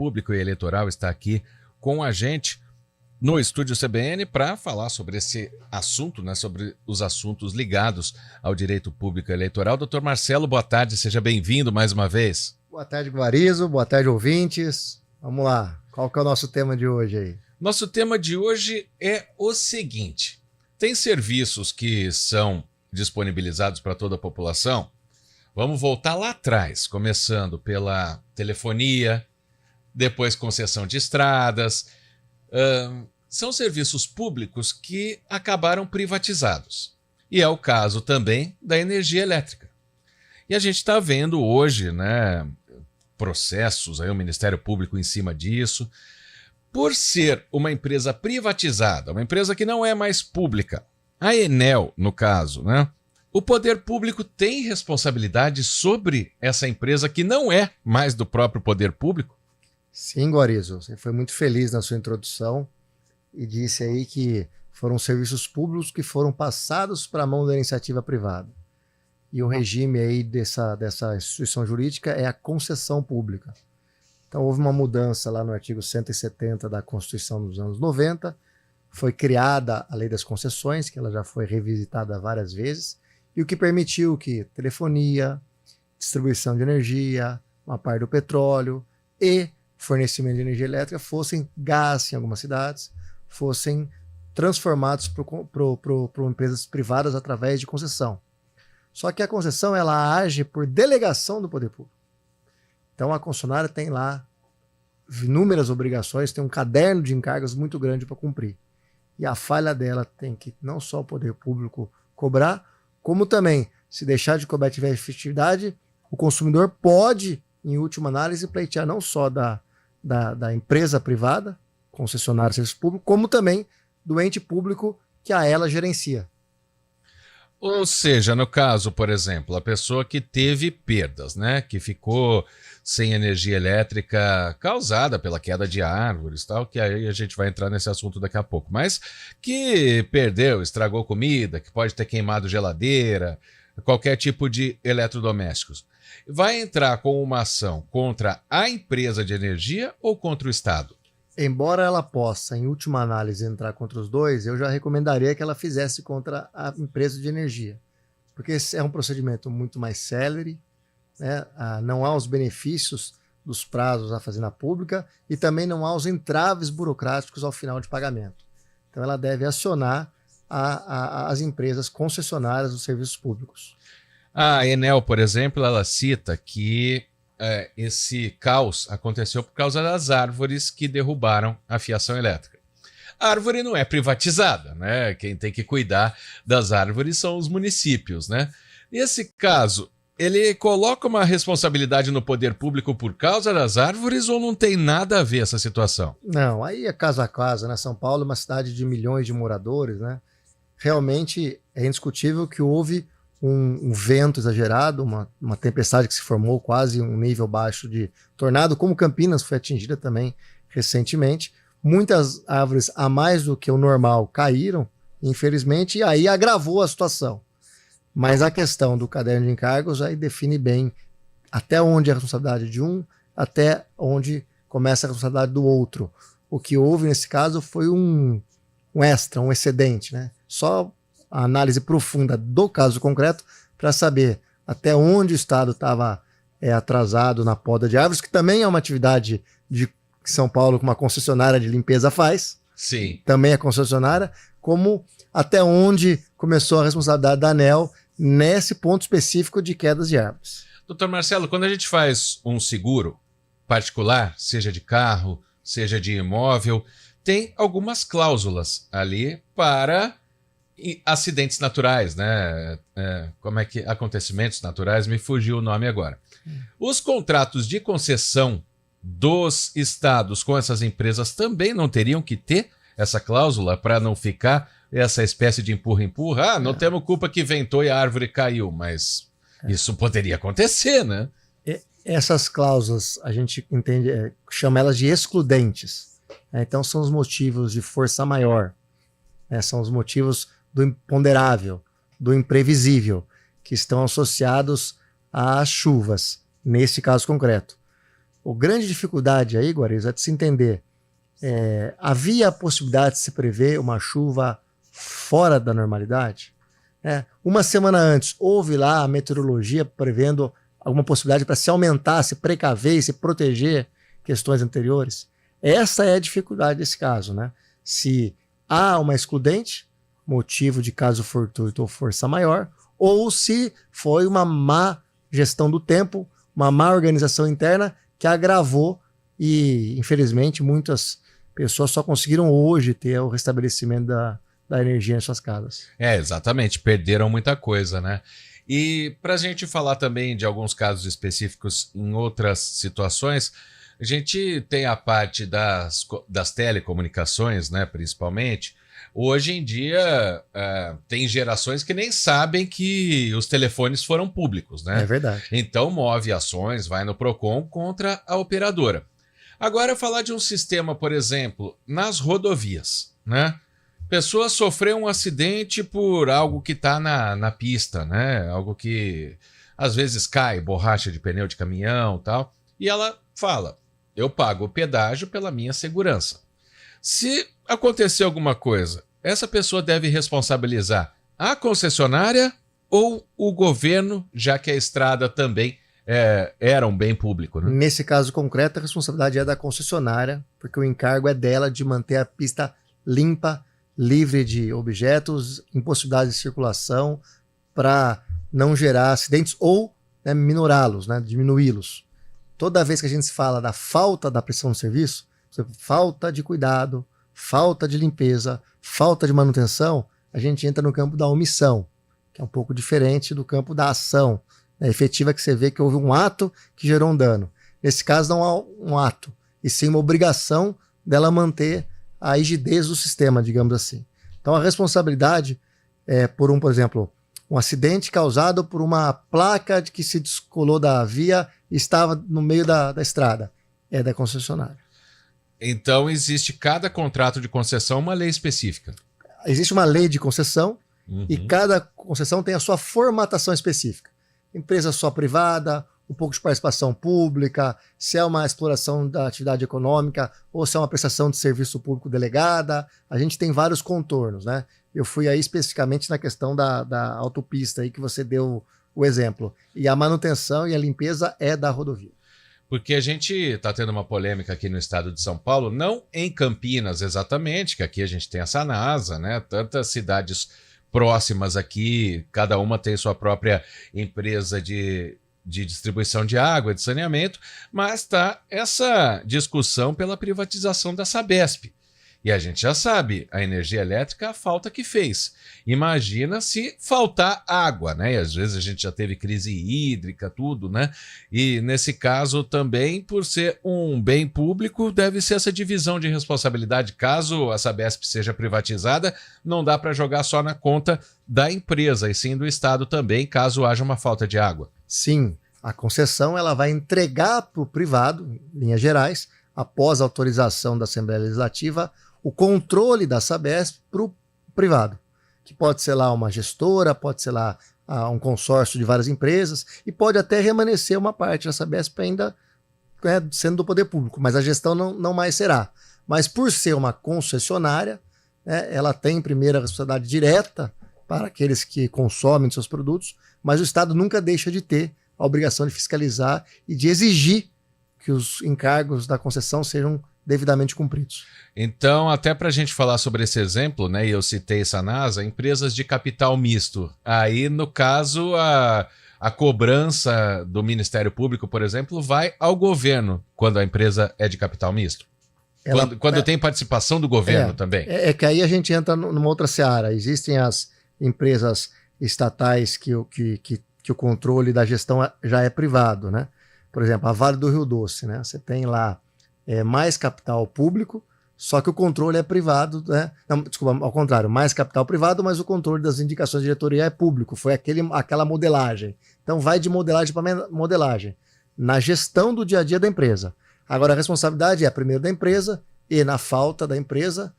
Público e Eleitoral está aqui com a gente no Estúdio CBN para falar sobre esse assunto, né, sobre os assuntos ligados ao direito público e eleitoral. Doutor Marcelo, boa tarde, seja bem-vindo mais uma vez. Boa tarde, Guarizo, boa tarde, ouvintes. Vamos lá, qual que é o nosso tema de hoje aí? Nosso tema de hoje é o seguinte: tem serviços que são disponibilizados para toda a população? Vamos voltar lá atrás, começando pela telefonia, depois concessão de estradas. São serviços públicos que acabaram privatizados. E é o caso também da energia elétrica. E a gente está vendo hoje, né, processos, aí o Ministério Público em cima disso. Por ser uma empresa privatizada, uma empresa que não é mais pública, a Enel, no caso, né? O poder público tem responsabilidade sobre essa empresa que não é mais do próprio poder público? Sim, Guarizo, você foi muito feliz na sua introdução e disse aí que foram serviços públicos que foram passados para a mão da iniciativa privada. E o regime aí dessa instituição jurídica é a concessão pública. Então houve uma mudança lá no artigo 170 da Constituição dos anos 90, foi criada a Lei das Concessões, que ela já foi revisitada várias vezes, e o que permitiu que telefonia, distribuição de energia, uma parte do petróleo e fornecimento de energia elétrica fossem gás em algumas cidades, fossem transformados por empresas privadas através de concessão. Só que a concessão ela age por delegação do poder público. Então a concessionária tem lá inúmeras obrigações, tem um caderno de encargos muito grande para cumprir. E a falha dela tem que não só o poder público cobrar, como também, se deixar de cobrar e tiver efetividade, o consumidor pode, em última análise, pleitear não só da empresa privada, concessionária de serviço público, como também do ente público que a ela gerencia. Ou seja, no caso, por exemplo, a pessoa que teve perdas, né, que ficou sem energia elétrica causada pela queda de árvores, tal, que aí a gente vai entrar nesse assunto daqui a pouco, mas que perdeu, estragou comida, que pode ter queimado geladeira, qualquer tipo de eletrodomésticos, vai entrar com uma ação contra a empresa de energia ou contra o Estado? Embora ela possa, em última análise, entrar contra os dois, eu já recomendaria que ela fizesse contra a empresa de energia, porque esse é um procedimento muito mais célere, né? Não há os benefícios dos prazos à fazenda pública e também não há os entraves burocráticos ao final de pagamento. Então ela deve acionar as empresas concessionárias dos serviços públicos. A Enel, por exemplo, ela cita que esse caos aconteceu por causa das árvores que derrubaram a fiação elétrica. A árvore não é privatizada, né? Quem tem que cuidar das árvores são os municípios, né? Nesse caso, ele coloca uma responsabilidade no poder público por causa das árvores ou não tem nada a ver essa situação? Não, aí é caso a caso, né? São Paulo é uma cidade de milhões de moradores, né? Realmente é indiscutível que houve um vento exagerado, uma tempestade que se formou, quase um nível baixo de tornado, como Campinas foi atingida também recentemente. Muitas árvores a mais do que o normal caíram, infelizmente, e aí agravou a situação. Mas a questão do caderno de encargos aí define bem até onde é a responsabilidade de um, até onde começa a responsabilidade do outro. O que houve nesse caso foi um extra, um excedente, né? Só a análise profunda do caso concreto para saber até onde o Estado estava atrasado na poda de árvores, que também é uma atividade de São Paulo que uma concessionária de limpeza faz. Sim. Também é concessionária, como até onde começou a responsabilidade da ANEEL nesse ponto específico de quedas de árvores. Doutor Marcelo, quando a gente faz um seguro particular, seja de carro, seja de imóvel, tem algumas cláusulas ali para acidentes naturais, né? Como é que acontecimentos naturais, me fugiu o nome agora. Os contratos de concessão dos estados com essas empresas também não teriam que ter essa cláusula para não ficar essa espécie de empurra-empurra? Não temos culpa que ventou e a árvore caiu, mas isso poderia acontecer, né? Essas cláusulas, a gente entende, chama elas de excludentes. Então são os motivos de força maior, são os motivos do imponderável, do imprevisível, que estão associados às chuvas, nesse caso concreto. A grande dificuldade aí, Guarizo, é de se entender. Havia a possibilidade de se prever uma chuva fora da normalidade? Uma semana antes, houve lá a meteorologia prevendo alguma possibilidade para se aumentar, se precaver e se proteger questões anteriores? Essa é a dificuldade desse caso, né? Se há uma excludente, motivo de caso fortuito ou força maior, ou se foi uma má gestão do tempo, uma má organização interna que agravou e, infelizmente, muitas pessoas só conseguiram hoje ter o restabelecimento da energia em suas casas. Exatamente, perderam muita coisa, né? E para a gente falar também de alguns casos específicos em outras situações, a gente tem a parte das telecomunicações, né, principalmente. Hoje em dia, tem gerações que nem sabem que os telefones foram públicos, né? É verdade. Então move ações, vai no PROCON contra a operadora. Agora, falar de um sistema, por exemplo, nas rodovias, né? Pessoa sofreu um acidente por algo que está na pista, né? Algo que às vezes cai, borracha de pneu de caminhão e tal. E ela fala, eu pago o pedágio pela minha segurança. Se acontecer alguma coisa, essa pessoa deve responsabilizar a concessionária ou o governo, já que a estrada também era um bem público, né? Nesse caso concreto, a responsabilidade é da concessionária, porque o encargo é dela de manter a pista limpa, livre de objetos, impossibilidade de circulação, para não gerar acidentes ou, né, minorá-los, né, diminuí-los. Toda vez que a gente fala da falta da prestação de serviço, falta de cuidado, falta de limpeza, falta de manutenção, a gente entra no campo da omissão, que é um pouco diferente do campo da ação, né, efetiva, que você vê que houve um ato que gerou um dano. Nesse caso não há um ato, e sim uma obrigação dela manter a rigidez do sistema, digamos assim. Então a responsabilidade é por exemplo, um acidente causado por uma placa que se descolou da via e estava no meio da estrada. É da concessionária. Então existe cada contrato de concessão uma lei específica. Existe uma lei de concessão e cada concessão tem a sua formatação específica. Empresa só privada, um pouco de participação pública, se é uma exploração da atividade econômica ou se é uma prestação de serviço público delegada, a gente tem vários contornos, né? Eu fui aí especificamente na questão da autopista aí que você deu o exemplo. E a manutenção e a limpeza é da rodovia. Porque a gente está tendo uma polêmica aqui no estado de São Paulo, não em Campinas exatamente, que aqui a gente tem a Sanasa, né? Tantas cidades próximas aqui, cada uma tem sua própria empresa de distribuição de água, de saneamento, mas está essa discussão pela privatização da Sabesp. E a gente já sabe, a energia elétrica, a falta que fez. Imagina se faltar água, né? E às vezes a gente já teve crise hídrica, tudo, né? E nesse caso também, por ser um bem público, deve ser essa divisão de responsabilidade. Caso a Sabesp seja privatizada, não dá para jogar só na conta da empresa, e sim do Estado também, caso haja uma falta de água. Sim, a concessão ela vai entregar para o privado, em linhas gerais, após a autorização da Assembleia Legislativa, o controle da Sabesp para o privado, que pode ser lá uma gestora, pode ser lá um consórcio de várias empresas, e pode até remanescer uma parte da Sabesp ainda sendo do poder público, mas a gestão não mais será. Mas por ser uma concessionária, ela tem primeiro a responsabilidade direta para aqueles que consomem seus produtos, mas o Estado nunca deixa de ter a obrigação de fiscalizar e de exigir que os encargos da concessão sejam devidamente cumpridos. Então, até para a gente falar sobre esse exemplo, né, e eu citei Sanasa, empresas de capital misto. Aí, no caso, a cobrança do Ministério Público, por exemplo, vai ao governo quando a empresa é de capital misto. Quando tem participação do governo também. É que aí a gente entra numa outra seara. Existem as empresas estatais que o controle da gestão já é privado, né? Por exemplo, a Vale do Rio Doce, né? Você tem lá mais capital público, só que o controle é privado, né? Não, desculpa, ao contrário, mais capital privado, mas o controle das indicações de diretoria é público. Foi aquela modelagem. Então vai de modelagem para modelagem. Na gestão do dia a dia da empresa. Agora a responsabilidade é primeiro da empresa e na falta da empresa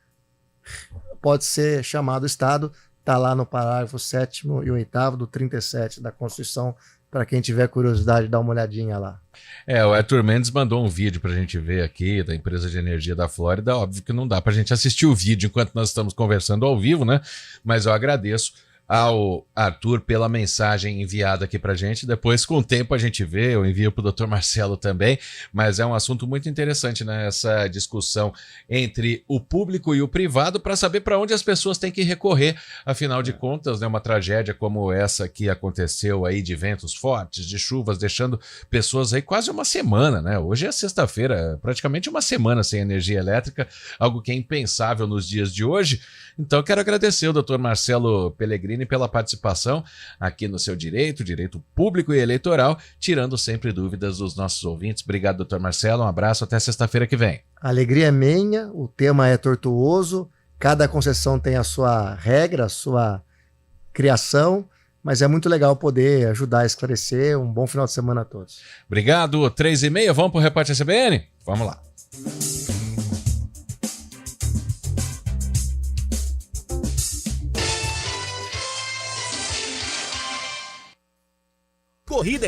pode ser chamado o Estado. Está lá no parágrafo 7º e 8º do 37 da Constituição, para quem tiver curiosidade, dar uma olhadinha lá. O Arthur Mendes mandou um vídeo pra gente ver aqui da empresa de energia da Flórida. Óbvio que não dá pra gente assistir o vídeo enquanto nós estamos conversando ao vivo, né? Mas eu agradeço ao Arthur pela mensagem enviada aqui pra gente. Depois, com o tempo, a gente vê, eu envio pro Dr. Marcelo também, mas é um assunto muito interessante, né? Essa discussão entre o público e o privado para saber para onde as pessoas têm que recorrer. Afinal de contas, né, uma tragédia como essa que aconteceu aí, de ventos fortes, de chuvas, deixando pessoas aí quase uma semana, né? Hoje é sexta-feira, praticamente uma semana sem energia elétrica, algo que é impensável nos dias de hoje. Então, eu quero agradecer o Dr. Marcelo Pellegrini pela participação aqui no Seu Direito Público e Eleitoral, tirando sempre dúvidas dos nossos ouvintes. Obrigado, Dr. Marcelo, um abraço, até sexta-feira que vem. A alegria é minha, o tema é tortuoso, cada concessão tem a sua regra, a sua criação, mas é muito legal poder ajudar a esclarecer. Um bom final de semana a todos. Obrigado, 3h30, vamos para o Repórter CBN? Vamos lá. Corrida